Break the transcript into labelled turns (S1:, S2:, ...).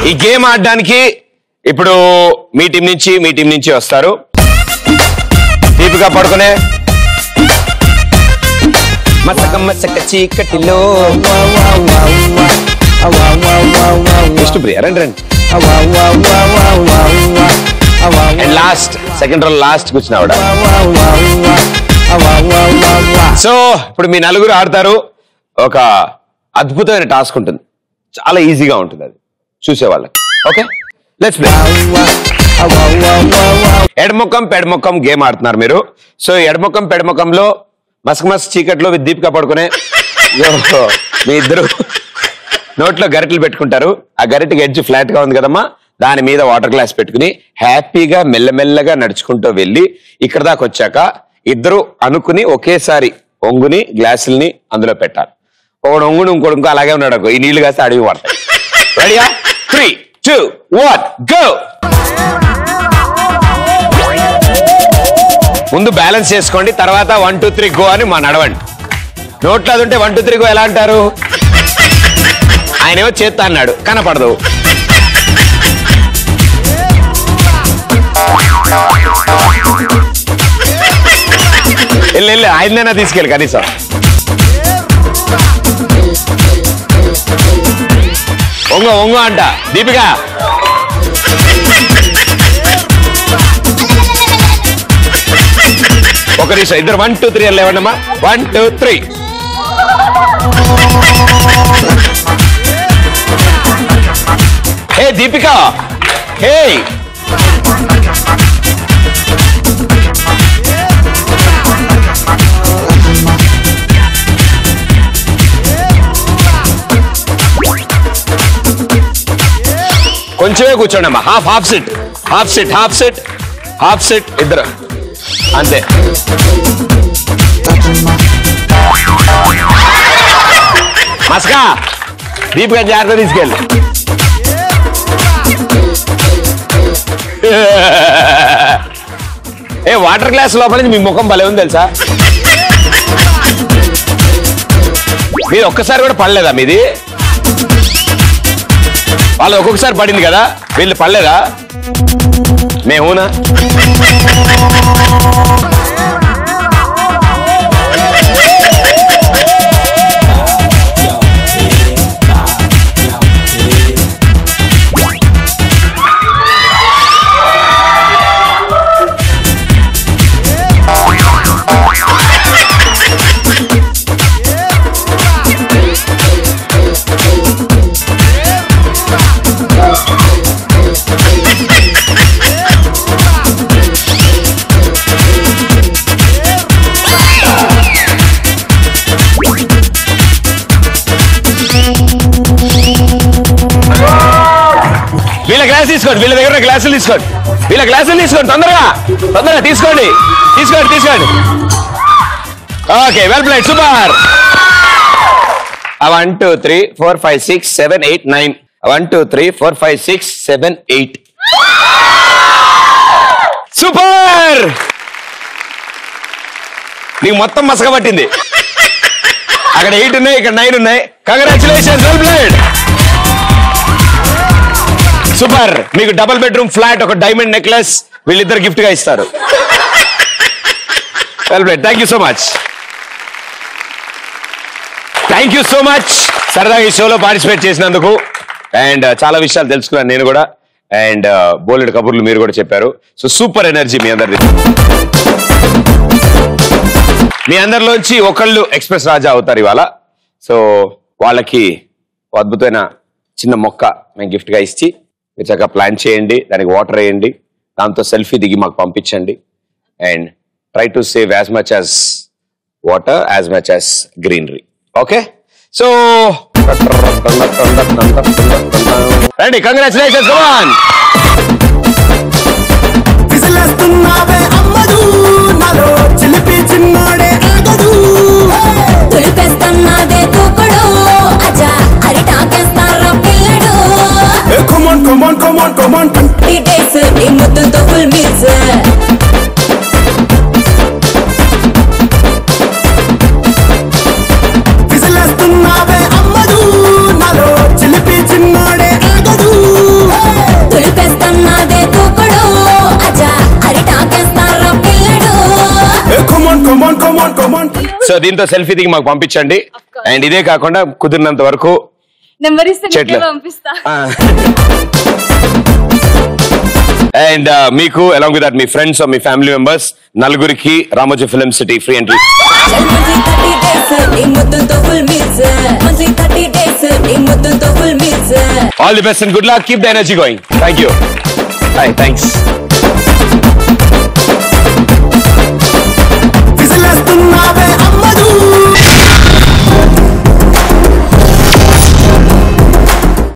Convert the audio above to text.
S1: ఈ గేమ్ ఆడడానికి ఇప్పుడు మీ టీం నుంచి వస్తారు. దీపిక పడుకునే మసక మసక చీకటిలో విష్ణుప్రియ రండి రండి. And last second roll last కూర్చున్నావిడ. సో ఇప్పుడు మీ నలుగురు ఆడతారు. ఒక అద్భుతమైన టాస్క్ ఉంటుంది, చాలా ఈజీగా ఉంటుంది అది చూసేవాళ్ళకి. Okay let's play. ఎడమొక్కం పెడమొక్కం గేమ్ ఆడుతున్నారు మీరు. సో ఎడమొక్కం పెడమొక్కంలో మసక మసక చీకట్లో దీపిక పడుకునే మీ ఇద్దరు నోట్లో గరిటెలు పెట్టుకుంటారు. ఆ గరిటెకి ఎడ్జ్ ఫ్లాట్ గా ఉంది కదమ్మా, దాని మీద వాటర్ గ్లాస్ పెట్టుకుని హ్యాపీగా మెల్లమెల్లగా నడుచుకుంటూ వెళ్ళి ఇక్కడ దాకా వచ్చాక ఇద్దరు అనుకుని ఒకేసారి ఒంగుని గ్లాసుల్ని అందులో పెట్టాలి. ఒకడు ఒంగుని ఇంకోటి అలాగే ఉన్నాడు, ఈ నీళ్లు కాస్తే అడిగి పడతాయి. రెడీయా? 3, 2, 1 గో. ముందు బ్యాలెన్స్ చేసుకోండి, తర్వాత 1, 2, 3 గో అని మా నడవండి. నోట్లో అది ఉంటే 1, 2, 3 గో ఎలా అంటారు? ఆయనేమో చేత్తా అన్నాడు, కనపడదు. వెళ్ళి ఆయనైనా తీసుకెళ్ళి కనీసం. ఒంగ అంట దీపిక. ఒక నిమిషం ఇద్దరు 1, 2, 3 లేవండమ్మా. 1, 2, 3. హే దీపిక, హే కొంచెమే కూర్చోండి అమ్మా. హాఫ్ సిట్ ఇద్దరు అంతే. మస్కా దీపిక జాగ్రత్త తీసుకెళ్ళి. వాటర్ గ్లాస్ లోపల నుంచి మీ ముఖం భలే ఉంది తెలుసా. మీరు ఒక్కసారి కూడా పడలేదా? మీది వాళ్ళు ఒక్కొక్కసారి పడింది కదా, వీళ్ళు పడలేదా? మేమునా? తీసుకోండి, వీళ్ళ దగ్గర గ్లాసులు తీసుకోండి. తొందరగా తీసుకోండి. Okay well played, super. 1, 2, 3, 4, 5, 6, 7, 8, 9. 1, 2, 3, 4, 5, 6, 7, 8. Super. నీకు మొత్తం మసక పట్టింది. అక్కడ 8 ఉన్నాయి, ఇక్కడ 9 ఉన్నాయి. Congratulations, well played. సూపర్. మీకు డబుల్ బెడ్రూమ్ ఫ్లాట్, ఒక డైమండ్ నెక్లెస్ వీళ్ళిద్దరు గిఫ్ట్ గా ఇస్తారు. Well played. Thank you so much సరదాగా ఈ షోలో పార్టిసిపేట్ చేసినందుకు. అండ్ చాలా విషయాలు తెలుసుకున్నాను నేను కూడా. అండ్ బోలెడు కబుర్లు మీరు కూడా చెప్పారు. సో సూపర్ ఎనర్జీ మీ అందరిది. మీ అందరిలోంచి ఒకళ్ళు ఎక్స్ప్రెస్ రాజా అవుతారు ఇవాళ. సో వాళ్ళకి అద్భుతమైన చిన్న మొక్క మేము గిఫ్ట్ గా ఇచ్చి మీరు చక్కగా ప్లాన్ చేయండి, దానికి వాటర్ వేయండి, దాంతో సెల్ఫీ దిగి మాకు పంపించండి. And try to save as much as water as much as greenery. Okay so రండి, congratulations. Come on.
S2: Come on, 20 days, నీ ముద్దుతో full meals. విసిలేస్తున్నావే అమ్మడు, నాలో చిలిపి చిన్నోడే ఆగదు.
S1: సో దీంతో సెల్ఫీ దిగి మాకు పంపించండి. అండ్ ఇదే కాకుండా కుదిరినంత వరకు చెట్లు అండ్ మీకు అలాంగ్ విత్ దట్ మీ ఫ్రెండ్స్ మీ ఫ్యామిలీ మెంబర్స్ నలుగురికి Ramoji Film City free entry. All the best and good luck. Keep the energy going. Thank you. Bye. Thanks.